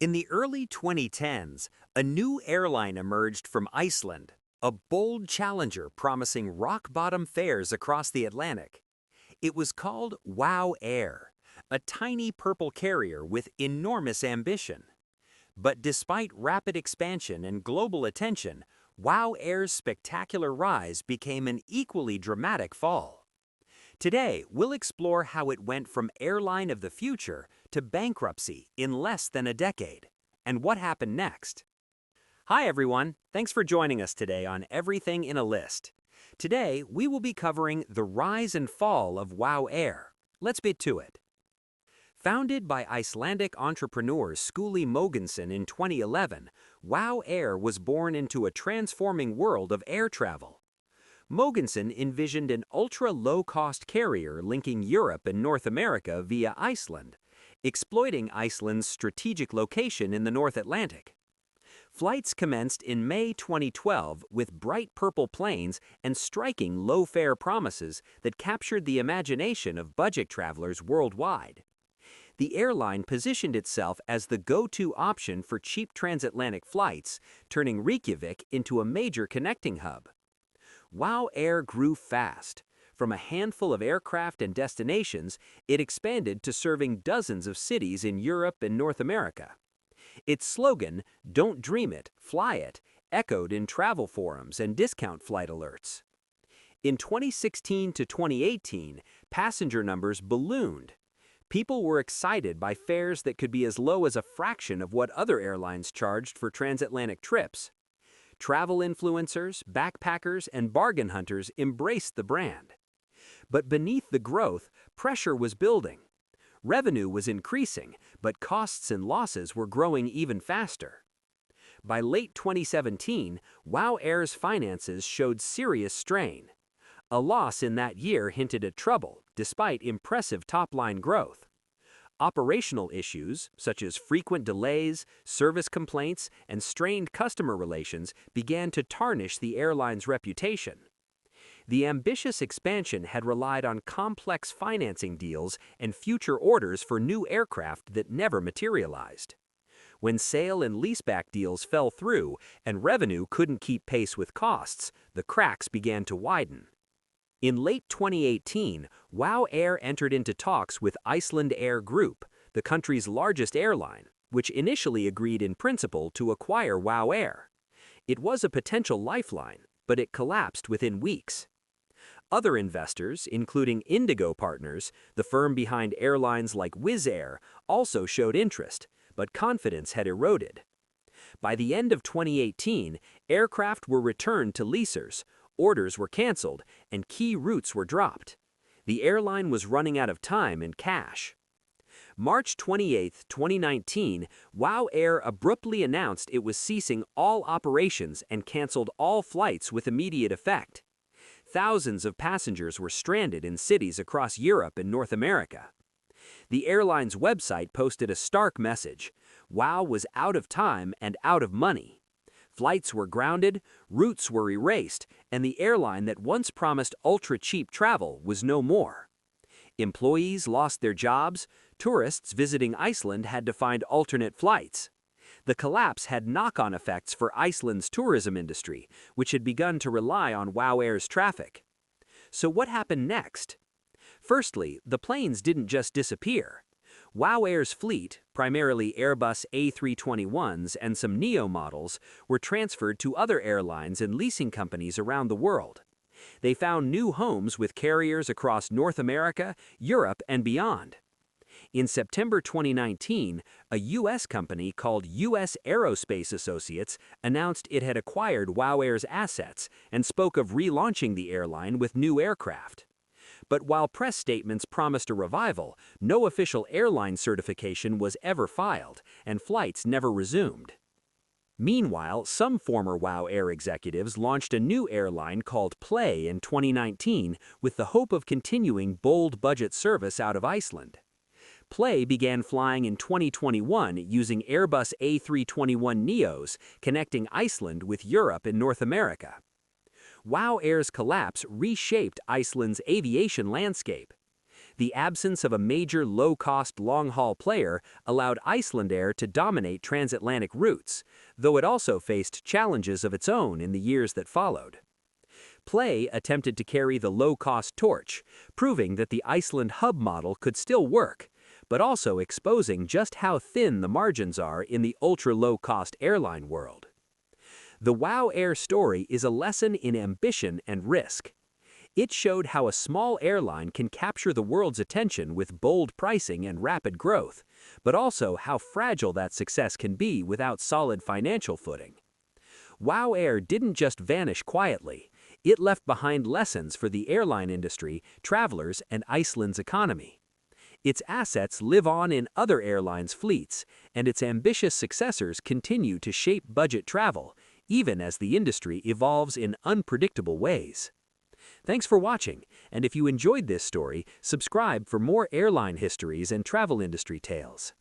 In the early 2010s, a new airline emerged from Iceland, a bold challenger promising rock-bottom fares across the Atlantic. It was called WOW Air, a tiny purple carrier with enormous ambition. But despite rapid expansion and global attention, WOW Air's spectacular rise became an equally dramatic fall. Today, we'll explore how it went from airline of the future to bankruptcy in less than a decade, and what happened next. Hi everyone, thanks for joining us today on Everything in a List. Today, we will be covering the rise and fall of WOW Air. Let's get to it. Founded by Icelandic entrepreneur Skúli Mogensen in 2011, WOW Air was born into a transforming world of air travel. Mogensen envisioned an ultra-low-cost carrier linking Europe and North America via Iceland, exploiting Iceland's strategic location in the North Atlantic. Flights commenced in May 2012 with bright purple planes and striking low-fare promises that captured the imagination of budget travelers worldwide. The airline positioned itself as the go-to option for cheap transatlantic flights, turning Reykjavik into a major connecting hub. WOW Air grew fast. From a handful of aircraft and destinations, it expanded to serving dozens of cities in Europe and North America. Its slogan, "Don't dream it, fly it," echoed in travel forums and discount flight alerts. In 2016 to 2018, passenger numbers ballooned. People were excited by fares that could be as low as a fraction of what other airlines charged for transatlantic trips. Travel influencers, backpackers, and bargain hunters embraced the brand. But beneath the growth, pressure was building. Revenue was increasing, but costs and losses were growing even faster. By late 2017, WOW Air's finances showed serious strain. A loss in that year hinted at trouble, despite impressive top-line growth. Operational issues, such as frequent delays, service complaints, and strained customer relations, began to tarnish the airline's reputation. The ambitious expansion had relied on complex financing deals and future orders for new aircraft that never materialized. When sale and leaseback deals fell through and revenue couldn't keep pace with costs, the cracks began to widen. In late 2018, WOW Air entered into talks with Iceland Air Group, the country's largest airline, which initially agreed in principle to acquire WOW Air. It was a potential lifeline, but it collapsed within weeks. Other investors, including Indigo Partners, the firm behind airlines like Wizz Air, also showed interest, but confidence had eroded. By the end of 2018, aircraft were returned to leasers, orders were canceled, and key routes were dropped. The airline was running out of time and cash. March 28, 2019, WOW Air abruptly announced it was ceasing all operations and canceled all flights with immediate effect. Thousands of passengers were stranded in cities across Europe and North America. The airline's website posted a stark message: WOW was out of time and out of money. Flights were grounded, routes were erased, and the airline that once promised ultra-cheap travel was no more. Employees lost their jobs, tourists visiting Iceland had to find alternate flights. The collapse had knock-on effects for Iceland's tourism industry, which had begun to rely on WOW Air's traffic. So what happened next? Firstly, the planes didn't just disappear. WOW Air's fleet, primarily Airbus A321s and some Neo models, were transferred to other airlines and leasing companies around the world. They found new homes with carriers across North America, Europe, and beyond. In September 2019, a U.S. company called U.S. Aerospace Associates announced it had acquired WOW Air's assets and spoke of relaunching the airline with new aircraft. But while press statements promised a revival, no official airline certification was ever filed, and flights never resumed. Meanwhile, some former WOW Air executives launched a new airline called Play in 2019 with the hope of continuing bold budget service out of Iceland. Play began flying in 2021 using Airbus A321neos, connecting Iceland with Europe and North America. WOW Air's collapse reshaped Iceland's aviation landscape. The absence of a major low-cost long-haul player allowed Icelandair to dominate transatlantic routes, though it also faced challenges of its own in the years that followed. Play attempted to carry the low-cost torch, proving that the Iceland hub model could still work, but also exposing just how thin the margins are in the ultra-low-cost airline world. The WOW Air story is a lesson in ambition and risk. It showed how a small airline can capture the world's attention with bold pricing and rapid growth, but also how fragile that success can be without solid financial footing. WOW Air didn't just vanish quietly. It left behind lessons for the airline industry, travelers, and Iceland's economy. Its assets live on in other airlines' fleets, and its ambitious successors continue to shape budget travel, even as the industry evolves in unpredictable ways. Thanks for watching, and if you enjoyed this story, subscribe for more airline histories and travel industry tales.